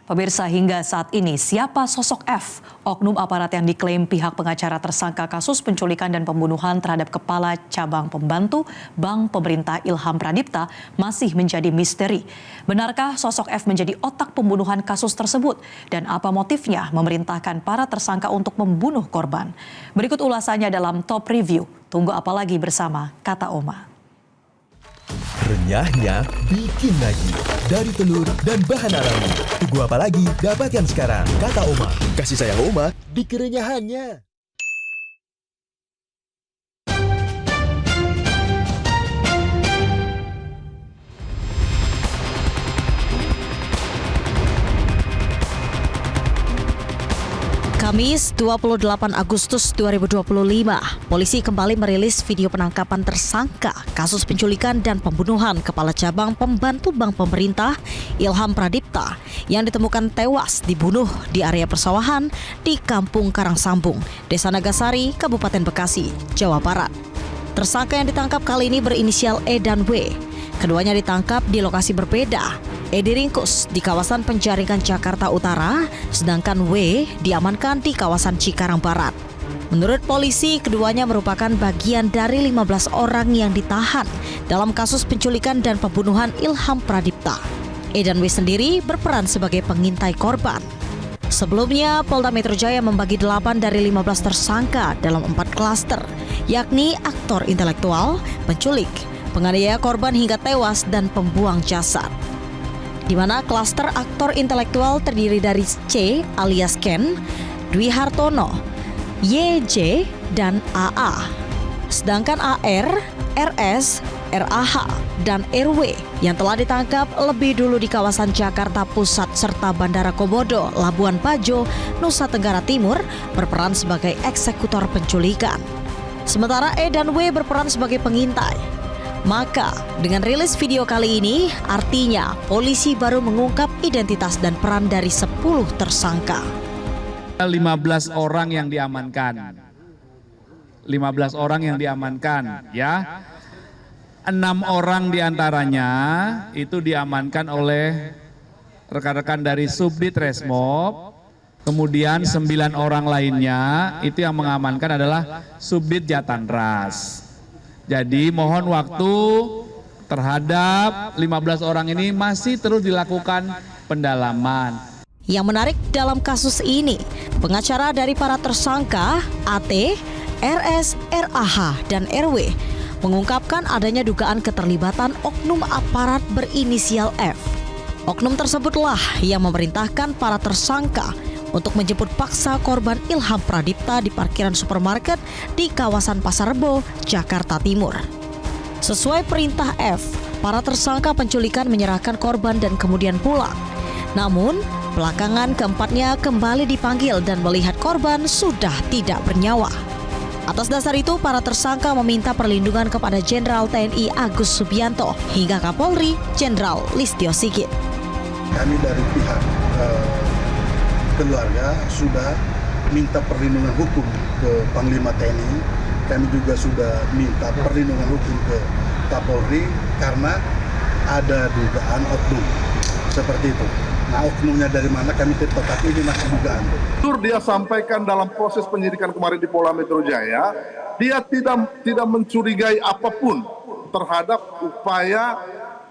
Pemirsa, hingga saat ini siapa sosok F, oknum aparat yang diklaim pihak pengacara tersangka kasus penculikan dan pembunuhan terhadap Kepala Cabang Pembantu Bank Pemerintah Ilham Pradipta masih menjadi misteri. Benarkah sosok F menjadi otak pembunuhan kasus tersebut? Dan apa motifnya memerintahkan para tersangka untuk membunuh korban? Berikut ulasannya dalam Top Review. Tunggu apa lagi bersama Kata Oma. Renyahnya bikin lagi dari telur dan bahan alami. Tunggu apa lagi? Dapatkan sekarang Kata Oma. Kasih sayang Oma di kerenyahannya. Kamis 28 Agustus 2025, polisi kembali merilis video penangkapan tersangka kasus penculikan dan pembunuhan Kepala Cabang Pembantu Bank Pemerintah Ilham Pradipta yang ditemukan tewas dibunuh di area persawahan di Kampung Karangsambung, Desa Nagasari, Kabupaten Bekasi, Jawa Barat. Tersangka yang ditangkap kali ini berinisial E dan W. Keduanya ditangkap di lokasi berbeda. E diringkus di kawasan Penjaringan Jakarta Utara, sedangkan W diamankan di kawasan Cikarang Barat. Menurut polisi, keduanya merupakan bagian dari 15 orang yang ditahan dalam kasus penculikan dan pembunuhan Ilham Pradipta. E dan W sendiri berperan sebagai pengintai korban. Sebelumnya, Polda Metro Jaya membagi 8 dari 15 tersangka dalam 4 klaster, yakni aktor intelektual, penculik, penganiaya korban hingga tewas, dan pembuang jasad. Di mana klaster aktor intelektual terdiri dari C alias Ken, Dwi Hartono, YJ, dan AA. Sedangkan AR, RS, RAH, dan RW yang telah ditangkap lebih dulu di kawasan Jakarta Pusat serta Bandara Komodo, Labuan Bajo, Nusa Tenggara Timur berperan sebagai eksekutor penculikan. Sementara E dan W berperan sebagai pengintai. Maka, dengan rilis video kali ini, artinya polisi baru mengungkap identitas dan peran dari 10 tersangka. 15 orang yang diamankan. 15 orang yang diamankan, ya. 6 orang diantaranya itu diamankan oleh rekan-rekan dari Subdit Resmob. Kemudian 9 orang lainnya itu yang mengamankan adalah Subdit Jatanras. Jadi mohon waktu terhadap 15 orang ini masih terus dilakukan pendalaman. Yang menarik dalam kasus ini, pengacara dari para tersangka AT, RS, RAH, dan RW mengungkapkan adanya dugaan keterlibatan oknum aparat berinisial F. Oknum tersebutlah yang memerintahkan para tersangka untuk menjemput paksa korban Ilham Pradipta di parkiran supermarket di kawasan Pasar Rebo, Jakarta Timur. Sesuai perintah F, para tersangka penculikan menyerahkan korban dan kemudian pulang. Namun, belakangan keempatnya kembali dipanggil dan melihat korban sudah tidak bernyawa. Atas dasar itu, para tersangka meminta perlindungan kepada Jenderal TNI Agus Subianto hingga Kapolri Jenderal Listio Sigit. Kami dari pihak keluarga sudah minta perlindungan hukum ke Panglima TNI. Kami juga sudah minta perlindungan hukum ke Kapolri karena ada dugaan oknum seperti itu. Nah, oknumnya dari mana kami tetapi ini masih dugaan. Dia sampaikan dalam proses penyidikan kemarin di Polda Metro Jaya, dia tidak mencurigai apapun terhadap upaya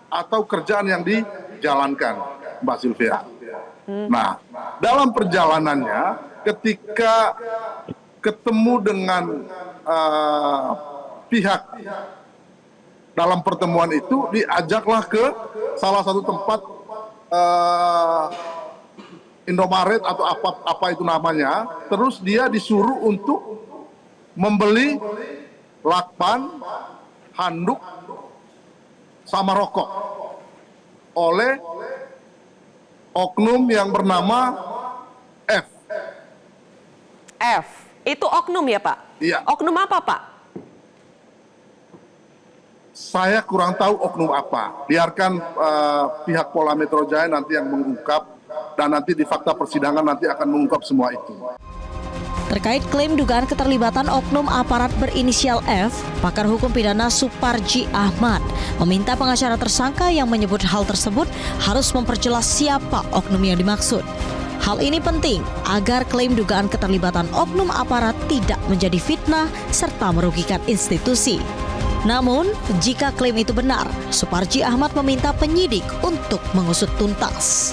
atau kerjaan yang dijalankan, Mbak Sylvia. Nah, dalam perjalanannya ketika ketemu dengan pihak dalam pertemuan itu, diajaklah ke salah satu tempat Indomaret atau apa itu namanya, terus dia disuruh untuk membeli lakban, handuk, sama rokok oleh oknum yang bernama F. F, itu oknum ya Pak? Iya. Oknum apa Pak? Saya kurang tahu oknum apa. Biarkan pihak Polda Metro Jaya nanti yang mengungkap, dan nanti di fakta persidangan nanti akan mengungkap semua itu. Terkait klaim dugaan keterlibatan oknum aparat berinisial F, pakar hukum pidana Suparji Ahmad meminta pengacara tersangka yang menyebut hal tersebut harus memperjelas siapa oknum yang dimaksud. Hal ini penting agar klaim dugaan keterlibatan oknum aparat tidak menjadi fitnah serta merugikan institusi. Namun, jika klaim itu benar, Suparji Ahmad meminta penyidik untuk mengusut tuntas.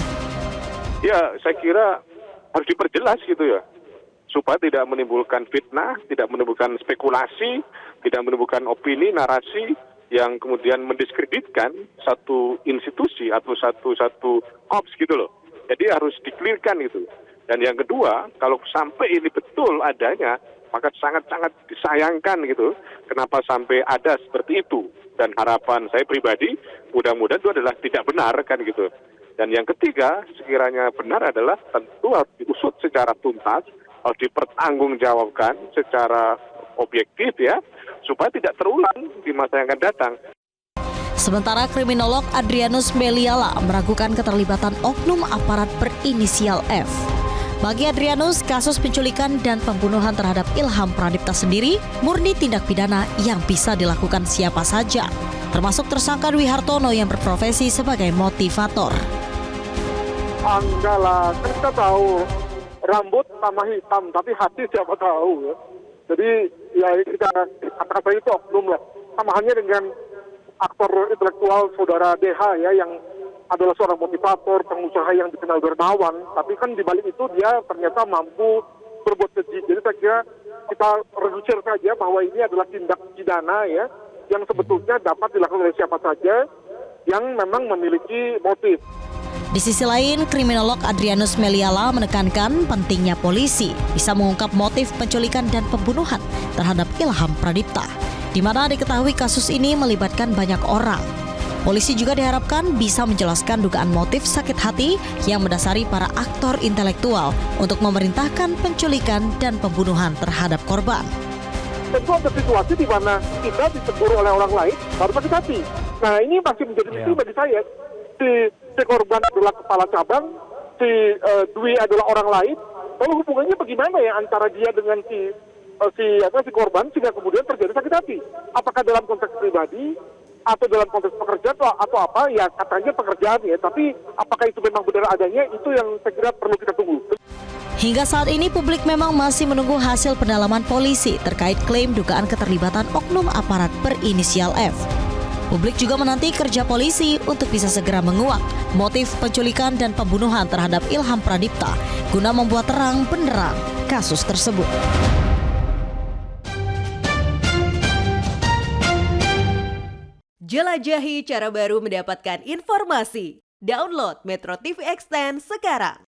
Ya, saya kira harus diperjelas gitu ya, supaya tidak menimbulkan fitnah, tidak menimbulkan spekulasi, tidak menimbulkan opini, narasi yang kemudian mendiskreditkan satu institusi atau satu korps gitu loh. Jadi harus dikelirkan gitu. Dan yang kedua, kalau sampai ini betul adanya, maka sangat-sangat disayangkan gitu. Kenapa sampai ada seperti itu? Dan harapan saya pribadi, mudah-mudahan itu adalah tidak benar kan gitu. Dan yang ketiga, sekiranya benar adalah tentu harus diusut secara tuntas, harus dipertanggungjawabkan secara objektif ya, supaya tidak terulang di masa yang akan datang. Sementara kriminolog Adrianus Meliala meragukan keterlibatan oknum aparat berinisial F. Bagi Adrianus, kasus penculikan dan pembunuhan terhadap Ilham Pradipta sendiri murni tindak pidana yang bisa dilakukan siapa saja, termasuk tersangka Dwi Hartono yang berprofesi sebagai motivator. Enggak lah, kan kita tahu rambut sama hitam, tapi hati siapa tahu ya. Jadi ya kita kata itu oknum lah. Sama halnya dengan aktor intelektual saudara DH ya, yang adalah seorang motivator, pengusaha yang dikenal dermawan, tapi kan di balik itu dia ternyata mampu berbuat keji. Jadi saya kira kita redusir saja bahwa ini adalah tindak pidana ya, yang sebetulnya dapat dilakukan oleh siapa saja yang memang memiliki motif. Di sisi lain, kriminolog Adrianus Meliala menekankan pentingnya polisi bisa mengungkap motif penculikan dan pembunuhan terhadap Ilham Pradipta, di mana diketahui kasus ini melibatkan banyak orang. Polisi juga diharapkan bisa menjelaskan dugaan motif sakit hati yang mendasari para aktor intelektual untuk memerintahkan penculikan dan pembunuhan terhadap korban. Tentu ada situasi di mana kita ditegur oleh orang lain baru sakit hati. Nah ini masih menjadi misteri bagi saya. Si korban adalah kepala cabang, si Dwi adalah orang lain. Lalu hubungannya bagaimana ya antara dia dengan si korban sehingga kemudian terjadi sakit hati? Apakah dalam konteks pribadi atau dalam konteks pekerjaan atau apa? Ya katanya pekerjaan ya, tapi apakah itu memang benar adanya? Itu yang saya kira perlu kita tunggu. Hingga saat ini publik memang masih menunggu hasil pendalaman polisi terkait klaim dugaan keterlibatan oknum aparat berinisial F. Publik juga menanti kerja polisi untuk bisa segera menguak motif penculikan dan pembunuhan terhadap Ilham Pradipta guna membuat terang benderang kasus tersebut. Jelajahi cara baru mendapatkan informasi. Download Metro TV Extend sekarang.